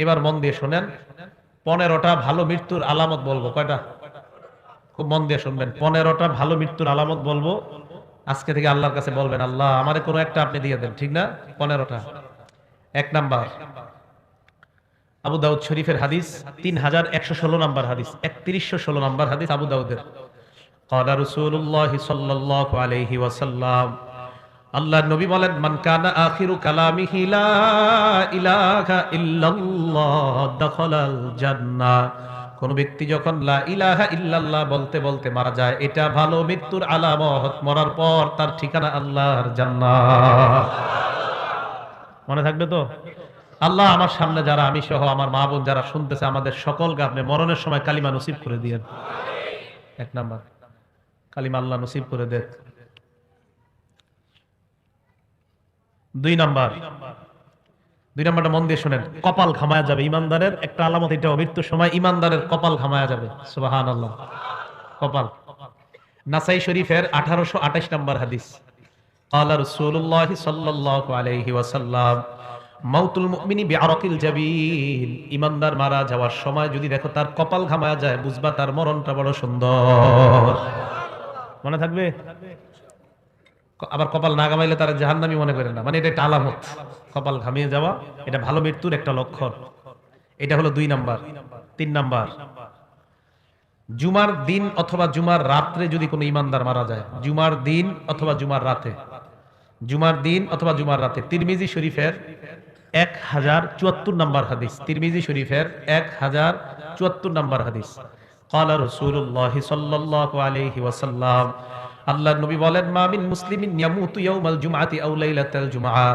এবার মন দিয়ে শোনেন, 15টা ভালো মৃত্যুর আলামত বলবো। কয়টা? খুব মন দিয়ে শুনবেন। 15টা ভালো মৃত্যুর আলামত বলবো। আজকে থেকে আল্লাহর কাছে বলবেন, আল্লাহ আমারে কোনো একটা আপনি দিয়ে দেন, ঠিক না? 15টা। 1 নাম্বার, আবু দাউদ শরীফের হাদিস, 3116 নাম্বার হাদিস, 3116 নাম্বার হাদিস আবু দাউদের। ক্বালা রাসূলুল্লাহি সাল্লাল্লাহু আলাইহি ওয়াসাল্লাম, আল্লাহর নবী বলেন, মান কানা আখিরু কালামিহি লা ইলাহা ইল্লাল্লাহ দাখালাল জান্নাহ। কোন ব্যক্তি যখন লা ইলাহা ইল্লাল্লাহ বলতে বলতে মারা যায়, এটা ভালো মৃত্যুর আলামত। মরার পর তার ঠিকানা আল্লাহর জান্নাত। মনে থাকবে তো? আল্লাহ আমার সামনে যারা, আমি সহ আমার মা বোন যারা শুনতেছে, আমাদের সকলকে আপনি মরণের সময় কালিমা নসিব করে দিয়েন। 1 নাম্বার, কালিমা আল্লাহ নসিব করে দেন। 2 নাম্বারটা মন দিয়ে শুনেন, কপাল ঘামায়া যাবে ইমানদারের। একটা আলামত এটাও, মৃত্যুর সময় ইমানদারের কপাল ঘামায়া যাবে। সুবহানাল্লাহ। কপাল। নাসাই শরীফের 1828 নাম্বার হাদিস। ক্বালা রাসূলুল্লাহ সাল্লাল্লাহু আলাইহি ওয়াসাল্লাম, মাউতুল মুমিনি বিআরাকিল জাবিন। ইমানদার মারা যাওয়ার সময় যদি দেখো তার কপাল ঘামায়া যায়, বুঝবা তার মরণটা বড় সুন্দর। মনে থাকবে? আবার কপাল না ঘামাইলে তারা জাহান্নামী মনে করেন না, মানে এটা একটা আলামত। কপাল ঘামিয়ে যাওয়া এটা ভালো মৃত্যুর একটা লক্ষণ। এটা হলো 2 নাম্বার। 3 নাম্বার, জুমার দিন অথবা জুমার রাত্রে যদি কোনো ইমানদার মারা যায়, জুমার দিন অথবা জুমার রাতে, জুমার দিন অথবা জুমার রাতে। তিরমিজি শরীফের 1074 নাম্বার হাদিস, তিরমিজি শরীফের 1074 নাম্বার হাদিস। ক্বালা রাসূলুল্লাহ সাল্লাল্লাহু আলাইহি ওয়াসাল্লাম, আল্লাহর নবী বলেন, মা মিন মুসলিমিন ইয়ামুতু ইয়াউমাল জুমআতি আও লাইলাতাল জুমআ।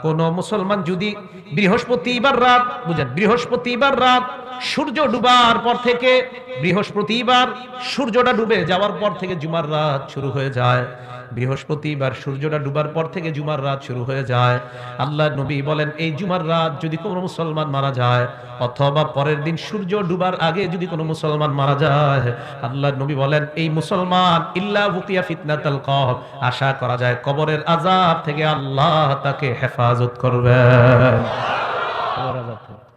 কোন মুসলমান যদি বৃহস্পতিবার রাত, বুঝেন, বৃহস্পতিবার রাত সূর্য ডুবার পর থেকে, বৃহস্পতিবার সূর্যটা ডুবে যাওয়ার পর থেকে জুমার রাত শুরু হয়ে যায়, বৃহস্পতিবার সূর্যটা ডুবার পর থেকে জুমার রাত শুরু হয়ে যায়। আল্লাহর নবী বলেন, এই জুমার রাত যদি কোনো মুসলমান মারা যায়, অথবা পরের দিন সূর্য ডুবার আগে যদি কোনো মুসলমান মারা যায়, আল্লাহর নবী বলেন, এই মুসলমান ইল্লা বুকিয়া ফিতনাতুল কবর, আশা করা যায় কবরের আযাব থেকে আল্লাহ তাকে হেফাজত করবেন।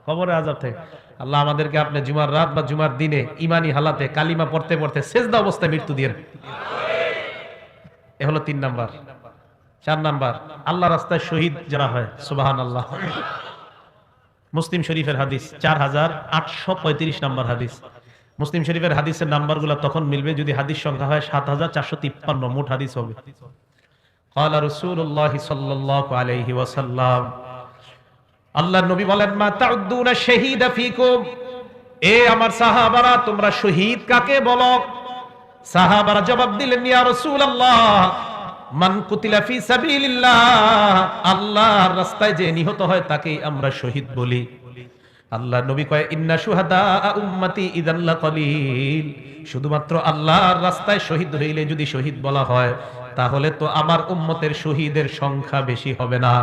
কবরের আযাব থেকে আল্লাহ আমাদেরকে আপনি জুমার রাত বা জুমার দিনে ঈমানি হালাতে কালিমা পড়তে পড়তে সেজদা অবস্থায় মৃত্যু দিয়েন। এ হলো 3 নাম্বার। 4 নাম্বার, আল্লাহ রাস্তায় শহীদ যারা হয়, সুবহানাল্লাহ। মুসলিম শরীফের হাদিস, 4835 নাম্বার হাদিস। মুসলিম শরীফের হাদিসের নাম্বারগুলো তখন মিলবে যদি হাদিস সংখ্যা হয় 7453, মোট হাদিস হবে। ক্বালা রাসূলুল্লাহ সাল্লাল্লাহু আলাইহি ওয়াসাল্লাম, আল্লাহর নবী বলেন, মা তাউদ্দুনা শাহীদা ফীকুম। এ আমার সাহাবারা, তোমরা শহীদ কাকে বলো? সাহাবারা জবাব দিলেন, ইয়া রাসূলুল্লাহ, মান কুতিলা ফি সাবিলিল্লাহ, আল্লাহর রাস্তায় যে নিহত হয় তাকেই আমরা শহীদ বলি। আল্লাহর নবী কয়, ইন্না শুহাদা উম্মতি ইযান লাকালিল। শুধুমাত্র আল্লাহর রাস্তায় শহীদ হইলে যদি শহীদ বলা হয়, তাহলে তো আমার উম্মতের শহীদের সংখ্যা বেশি হবে না।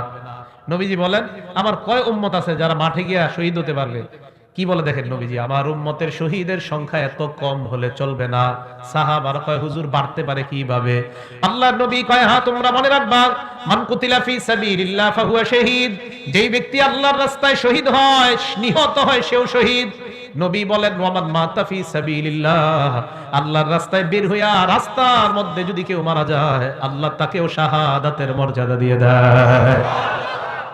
নবীজি বলেন, আমার কয় উম্মত আছে যারা মাঠে গিয়া শহীদ হতে পারবে? কি বলে দেখেন নবীজি, আমার উম্মতের শহীদের সংখ্যা এত কম হলে চলবে না। সাহাবারা কয়, হুজুর বাড়তে পারে কিভাবে? আল্লাহর নবী কয়, হ্যাঁ তোমরা মনে রাখবা, মান কুতিলা ফি সাবিলিল্লাহ ফাহুয়া শাহীদ। যেই ব্যক্তি আল্লাহর রাস্তায় শহীদ হয়, নিহত হয়, সেও শহীদ। নবী বলেন, ওয়ামান মাতা ফি সাবিলিল্লাহ, আল্লাহর রাস্তায় বের হইয়া রাস্তার মধ্যে যদি কেউ মারা যায়, আল্লাহ তাকেও শাহাদাতের মর্যাদা দিয়ে দেয়।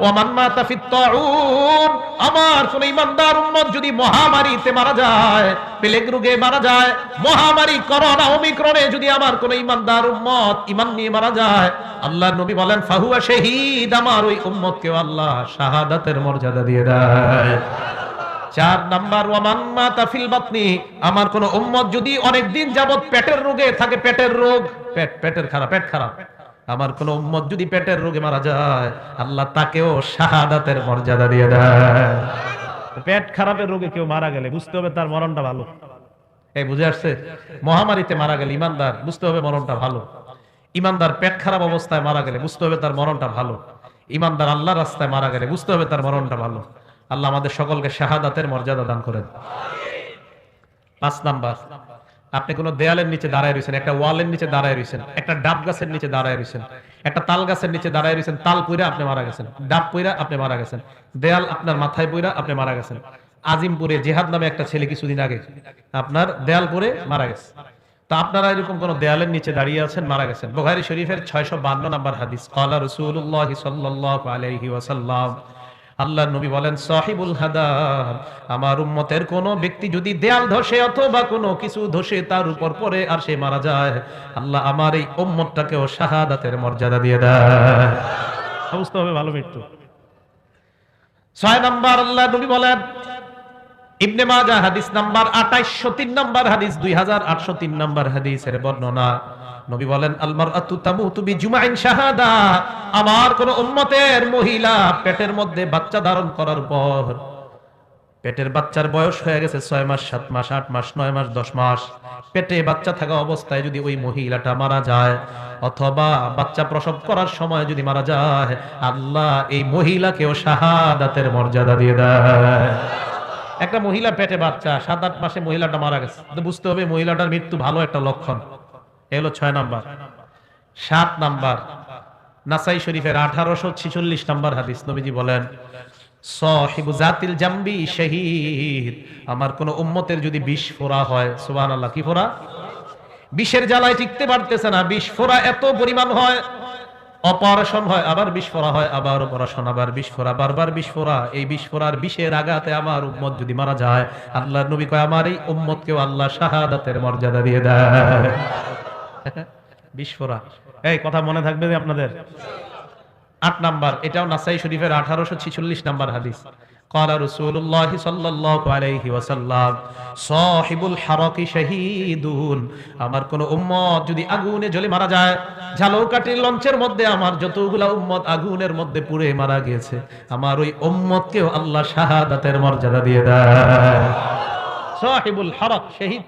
ওয়ামান মাতা ফিত তাউন, আমার কোন ইমানদার উম্মত যদি মহামারীতে মারা যায়, প্লেগ রোগে মারা যায়, মহামারী করোনা ওমিক্রনে যদি আমার কোন ইমানদার উম্মত ঈমান নিয়ে মারা যায়, আল্লাহর নবী বলেন, ফাহুয়া শাহীদ, আমার ওই উম্মতকেও আল্লাহ শাহাদাতের মর্যাদা দিয়ে দেয়। 4 নাম্বার, ওয়ামান মাতা ফিল বাতনি, আমার কোন উম্মত যদি অনেক দিন যাবত পেটের রোগে থাকে, পেটের রোগ, পেটের খারাপ, পেট খারাপ, আমার কোন উম্মত যদি পেটের রোগে মারা যায়, আল্লাহ তাকেও শাহাদাতের মর্যাদা দিয়ে দেয়। পেট খারাপের রোগে কেউ মারা গেলে বুঝতে হবে তার মরণটা ভালো। এই বুঝে আসছে? মহামারীতে মারা গেলে ইমানদার, বুঝতে হবে মরণটা ভালো। ইমানদার পেট খারাপ অবস্থায় মারা গেলে বুঝতে হবে তার মরণটা ভালো। ইমানদার আল্লাহর রাস্তায় মারা গেলে বুঝতে হবে তার মরণটা ভালো। আল্লাহ আমাদের সকলকে শাহাদাতের মর্যাদা দান করেন। 5 নাম্বার, আপনি কোন দেয়ালের নিচে দাঁড়ায় রয়েছেন, একটা ওয়ালের নিচে দাঁড়ায় রয়েছেন, একটা ডাব গাছের নিচে দাঁড়ায় রয়েছেন, একটা তাল গাছের নিচে দাঁড়ায় রয়েছেন, তাল পইরা আপনি মারা গেছেন, ডাব পইরা আপনি মারা গেছেন, দেয়াল আপনার মাথায় পইরা আপনি মারা গেছেন। আজিমপুরে জিহাদ নামে একটা ছেলে কিছুদিন আগে আপনার দেয়াল পরে মারা গেছে। তা আপনারা এরকম কোন দেয়ালের নিচে দাঁড়িয়ে আছেন, মারা গেছেন। বুখারী শরীফের 652 নম্বর হাদিস, ক্বালা রাসূলুল্লাহ সাল্লাল্লাহু আলাইহি ওয়াসাল্লাম, আল্লাহর নবী বলেন, সাহিবুল হাদাব, আমার উম্মতের কোন ব্যক্তি যদি দেয়াল ধসে অথবা কোনো কিছু ধসে তার উপর পড়ে আর সে মারা যায়, আল্লাহ আমার এই উম্মতটাকেও শাহাদাতের মর্যাদা দিয়ে দেয়। বুঝতে হবে ভালো মৃত্যু। 6 নাম্বার, আল্লাহর নবী বলেন, ইবনে মাজাহ হাদিস নাম্বার 2803 নাম্বার হাদিস, 2803 নাম্বার হাদিসের বর্ণনা, নবী বলেন, আল মারআতু তামুতু বিজুমাইন শাহাদা, আমার কোন উম্মতের মহিলা পেটের মধ্যে বাচ্চা ধারণ করার পর, পেটের বাচ্চার বয়স হয়ে গেছে 6 মাস, 7 মাস, 8 মাস, 9 মাস, 10 মাস, পেটে বাচ্চা থাকা অবস্থায় যদি ওই মহিলাটা মারা যায় অথবা বাচ্চা প্রসব করার সময় যদি মারা যায়, আল্লাহ এই মহিলাকেও শাহাদাতের মর্যাদা দিয়ে দেয়। একটা মহিলা পেটে বাচ্চা, 7-8 মাসে মহিলাটা মারা গেছে, তো বুঝতে হবে মহিলাটার মৃত্যু ভালো একটা লক্ষণ। এ হলো 6 নাম্বার। 7 নাম্বার, নাসাই শরীফের 1846 নাম্বার হাদিস, নবীজি বলেন, সাহিবু জাতিল জামবি শহীদ, আমার কোন উম্মতের যদি বিষ ফোড়া হয়, সুবহানাল্লাহ, কি ফোড়া? বিষের জ্বালায় টিকতে পারতেছে না, বিষ ফোড়া এত পরিমাণ হয়, অপারেশন হয়, আবার বিষ ফোড়া হয়, আবার অপারেশন, আবার বিষ ফোড়া, বারবার বিষ ফোড়া, এই বিষ ফোড়ার বিষের আঘাতে আমার উম্মত যদি মারা যায়, আল্লাহর নবী কয়, আমার এই উম্মতকেও আল্লাহ শাহাদাতের মর্যাদা দিয়ে দেয়। বিষ ফোড়া, এই কথা মনে থাকবে আপনাদের। 8 নাম্বার, এটাও নাসাই শরীফের 1846 নাম্বার হাদিস, ক্বালা রাসূলুল্লাহ সাল্লাল্লাহু আলাইহি ওয়াসাল্লাম, সাহিবুল হারাকি শাহীদুন, আমার কোন উম্মত যদি আগুনে জ্বলে মারা যায়, ঝালকাঠির লঞ্চের মধ্যে আমার যতগুলা উম্মত আগুনের মধ্যে পুড়ে মারা গিয়েছে, আমার ওই উম্মতকেও আল্লাহ শাহাদাতের মর্যাদা দিয়ে দেয়। সাহিবুল হারাক, শহীদ,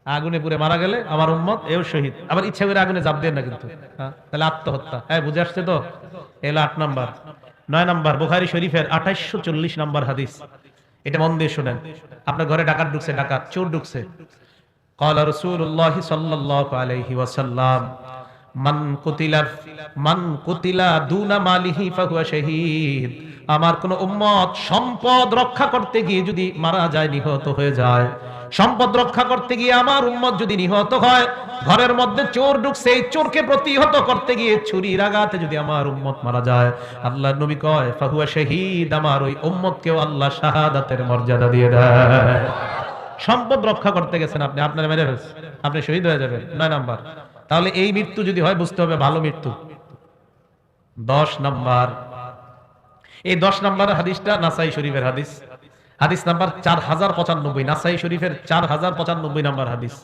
আগুনে পুড়ে মারা গেলে আমার উম্মত এও শহীদ। আবার ইচ্ছা করে আগুনে জাপ দেন না কিন্তু, তাহলে আত্মহত্যা। হ্যাঁ, বুঝে আসছে তো? এলো 8 নাম্বার। 9 নাম্বার, বুখারী শরীফের 2840 নাম্বার হাদিস, এটা মন দিয়ে শুনেন। আপনার ঘরে ডাকাত ঢুকছে, ডাকাত চোর ঢুকছে, ক্বালা রাসূলুল্লাহ সাল্লাল্লাহু আলাইহি ওয়াসাল্লাম, মান কুতিলা দুনা মালিহি ফাহুয়া শাহীদ, আমার কোন উম্মত সম্পদ রক্ষা করতে গিয়ে যদি মারা যায়, নিহত হয়ে যায়, সম্পদ রক্ষা করতে গিয়ে আমার উম্মত যদি নিহত হয়, ঘরের মধ্যে চোর ঢুকছে, এই চোরকে প্রতিহত করতে গিয়ে ছুরির আঘাতে যদি আমার উম্মত মারা যায়, আল্লাহর নবী কয়, ফাহুয়া শাহীদ, আমার ওই উম্মতকেও আল্লাহ শাহাদাতের মর্যাদা দিয়ে দেয়। সম্পদ রক্ষা করতে গেছেন আপনি, আপনার মেরে ফেলছে, আপনি শহীদ হয়ে যাবেন। 9 নাম্বার। তাহলে এই মৃত্যু যদি হয়, বুঝতে হবে ভালো মৃত্যু। 10 নাম্বার, এই 10 নাম্বার হাদিসটা নাসাই শরীফের হাদিস, হাদিস নাম্বার 4095, নাসাই শরীফের 4095 নাম্বার হাদিস,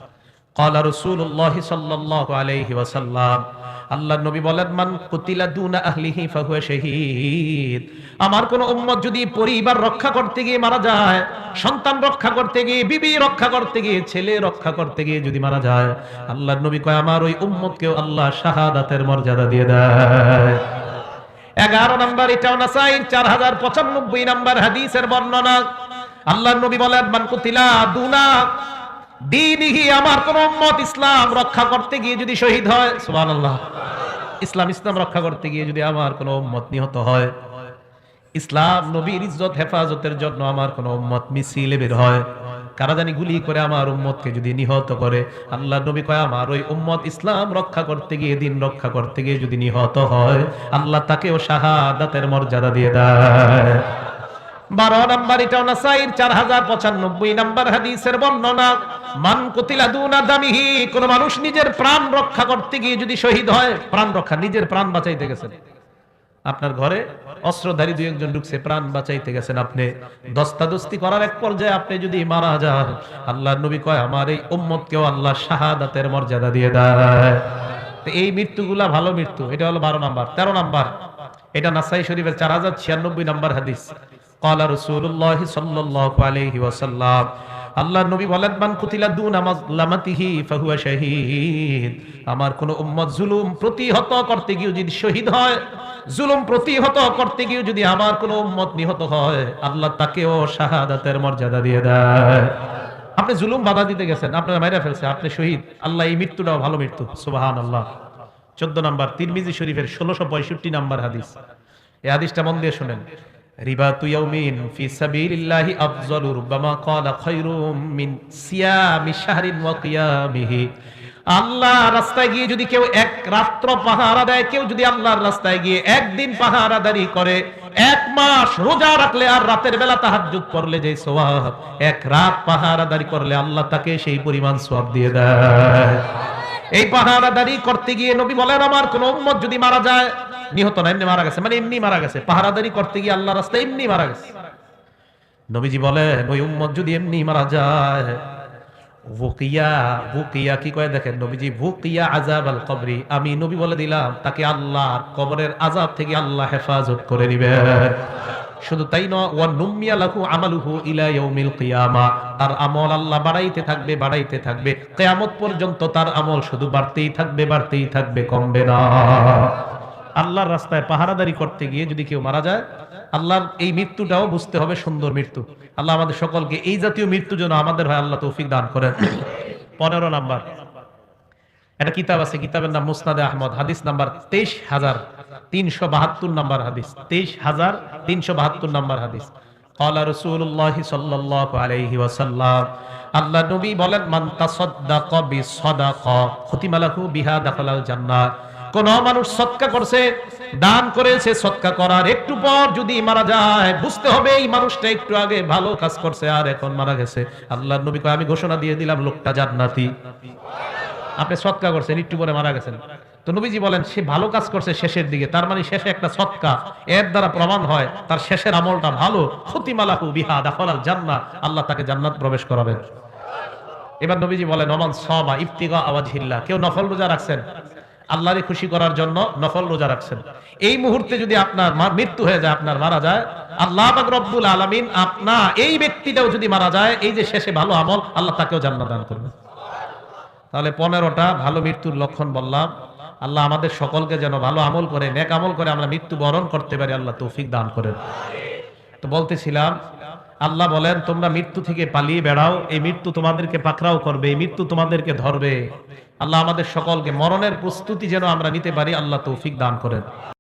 ক্বালা রাসূলুল্লাহ সাল্লাল্লাহু আলাইহি ওয়াসাল্লাম, আল্লাহর নবী বলেন, মান কুতিলা দুনা আহলিহি ফাহুয়া শাহীদ, আমার কোন উম্মত যদি পরিবার রক্ষা করতে গিয়ে মারা যায়, সন্তান রক্ষা করতে গিয়ে, বিবি রক্ষা করতে গিয়ে, ছেলে রক্ষা করতে গিয়ে যদি মারা যায়, আল্লাহর নবী কয়, আমার ওই উম্মতকেও আল্লাহ শাহাদাতের মর্যাদা দিয়ে দেয়। 11 নাম্বার, এটাও নাসাইর 4095 নাম্বার হাদিসের বর্ণনা, আল্লাহর নবী বলেন, মান কুতিলা দুনা দীনিহি, আমার কোন উম্মত ইসলাম রক্ষা করতে গিয়ে যদি শহীদ হয়, সুবহানাল্লাহ, ইসলাম রক্ষা করতে গিয়ে যদি আমার কোন উম্মত নিহত হয়, ইসলাম নবীর ইজ্জত হেফাজতের জন্য আমার কোন উম্মত মিছিলে বের হয়, কারা জানি গুলি করে আমার উম্মতকে যদি নিহত করে, আল্লাহর নবী কয়, আমার ওই উম্মত ইসলাম রক্ষা করতে গিয়ে, দিন রক্ষা করতে গিয়ে যদি নিহত হয়, আল্লাহ তাকেও শাহাদাতের মর্যাদা দিয়ে দেয়। 12 নাম্বার, এটাও নাসাইর 4095 নাম্বার হাদিসের বর্ণনা, মান কুতিলা দুনা দামিহি, কোন মানুষ নিজের প্রাণ রক্ষা করতে গিয়ে যদি শহীদ হয়, প্রাণ রক্ষা, নিজের প্রাণ বাঁচাইতে গেছেন, আপনার ঘরে অস্ত্রধারী 2-1 ঢুকছে, প্রাণ বাঁচাইতে গেছেন আপনি, দস্তাদস্তি করার এক পর্যায়ে আপনি যদি মারা যান, আল্লাহর নবী কয়, আমার এই উম্মতকেও আল্লাহ শাহাদাতের মর্যাদা দিয়ে দেয়। তো এই মৃত্যুগুলা ভালো মৃত্যু। এটা হলো 12 নাম্বার। 13 নাম্বার, এটা নাসাই শরীফের 4096 নাম্বার হাদিস, ক্বালা রাসূলুল্লাহ সাল্লাল্লাহু আলাইহি ওয়াসাল্লাম, আল্লাহর নবী বলেন, মান কুতিলা দুনা মাজলামাতিহি ফাহুয়া শাহীদ, আমার কোন উম্মত জুলুম প্রতিহত করতে গিয়ে যদি শহীদ হয়, জুলুম প্রতিহত করতে গিয়ে যদি আমার কোন উম্মত নিহত হয়, আল্লাহ তাকেও শাহাদাতের মর্যাদা দিয়ে দেয়। আপনি জুলুম বাধা দিতে গেছেন, আপনারা মাইরা ফেলছে, আপনি শহীদ, আল্লাহ এই মৃত্যুটাও ভালো মৃত্যু, সুবহানাল্লাহ। 14 নাম্বার, তিরমিজি শরীফের 1665 নাম্বার হাদিস, এই হাদিসটা মন দিয়ে শুনেন, রিবাতু ইয়াউমিন ফি সাবিলিল্লাহি আফযালু রুব্বামা ক্বালা খায়রুম মিন সিয়ামি শাহরিন ওয়া কিয়ামিহি। আল্লাহ রাস্তায় গিয়ে যদি কেউ এক রাত্র পাহারা দেয়, কেউ যদি আল্লাহর রাস্তায় গিয়ে একদিন পাহারাদারি করে, এক মাস রোজা রাখলে আর রাতের বেলা তাহাজ্জুদ পড়লে যে সওয়াব, এক রাত পাহারাদারি করলে আল্লাহ তাকে সেই পরিমাণ সওয়াব দিয়ে দেয়। এই পাহারাদারি করতে গিয়ে নবী বলেন, আমার কোন উম্মত যদি মারা যায়, নিহত না এমনি মারা গেছে, মানে এমনি মারা গেছে, পাহারাদারি করতে গিয়ে আল্লাহর রাস্তায় এমনি মারা গেছে, নবীজি বলেন ওই উম্মত যদি এমনি মারা যায়, বুকিয়া বুকিয়া কি কয় দেখেন নবীজি, বুকিয়া আযাব আল কবরি, আমি নবী বলে দিলাম তাকে আল্লাহর কবরের আযাব থেকে আল্লাহ হেফাজত করে দিবেন। শুধু তাই নয়, ওয়া নুমিয়া লাহু আমালুহু ইলা ইয়াউমিল কিয়ামা, তার আমল আল্লাহ বাড়াইতে থাকবে বাড়াইতে থাকবে, কিয়ামত পর্যন্ত তার আমল শুধু বাড়তেই থাকবে বাড়তেই থাকবে, কমবে না। আল্লাহর রাস্তায় পাহারাদারি করতে গিয়ে যদি কেউ মারা যায়, আল্লাহর এই মৃত্যুটাও বুঝতে হবে সুন্দর মৃত্যু। আল্লাহ আমাদের সকলকে এই জাতীয় মৃত্যু যেন আমাদের হয় আল্লাহ তৌফিক দান করেন। 15 নাম্বার, একটা কিতাব আছে, কিতাবের নাম মুসনাদে আহমদ, হাদিস নাম্বার 23,372 নাম্বার হাদিস, 23,372 নাম্বার হাদিস। ক্বালা রাসূলুল্লাহ সাল্লাল্লাহু আলাইহি ওয়াসাল্লাম, আল্লাহ নবী বলেন, মান তাসাদদাকা বিসাদাকা খুতিমা লাহু বিহা দাখালাল জান্নাহ। কোন মানুষ সদকা করছে, দান করেছে, সদকা করার একটু পর যদি মারা যায়, বুঝতে হবে এই মানুষটা একটু আগে ভালো কাজ করছে আর এখন মারা গেছে, আল্লাহর নবী কয় আমি ঘোষণা দিয়ে দিলাম লোকটা জান্নাতি। আপনি সদকা করছেন, একটু পরে মারা গেছেন, তো নবীজি বলেন সে ভালো কাজ করছে শেষের দিকে, তার মানে শেষে একটা সদকা, এর দ্বারা প্রমাণ হয় তার শেষের আমলটা ভালো, খুতিমা লাহু বিহা দাখালাল জান্নাহ, আল্লাহ তাকে জান্নাত প্রবেশ করাবেন। এবার নবীজি বলেন, ওমান সামা ইবতিগা ওয়াজহিল্লাহ, কেউ নফল রোজা রাখছেন, আল্লাহরে খুশি করার জন্য নফল রোজা রাখছেন, এই মুহূর্তে যদি আপনার মৃত্যু হয়ে যায়, আপনার মারা যায়, আল্লাহ পাক রব্বুল আলামিন আপনার এই ব্যক্তিটাও যদি মারা যায়, এই যে শেষে ভালো আমল, আল্লাহ তাকেও জান্নাত দান করবেন। তাহলে 15টা ভালো মৃত্যুর লক্ষণ বললাম। আল্লাহ আমাদের সকলকে যেন ভালো আমল করে, নেক আমল করে আমরা মৃত্যু বরণ করতে পারি, আল্লাহ তৌফিক দান করেন। তো বলতেছিলাম, আল্লাহ বলেন তোমরা মৃত্যু থেকে পালিয়ে বেড়াও, এই মৃত্যু তোমাদেরকে পাকড়াও করবে, এই মৃত্যু তোমাদেরকে ধরবে। আল্লাহ আমাদের সকলকে মরণের প্রস্তুতি যেন আমরা নিতে পারি, আল্লাহ তৌফিক দান করেন।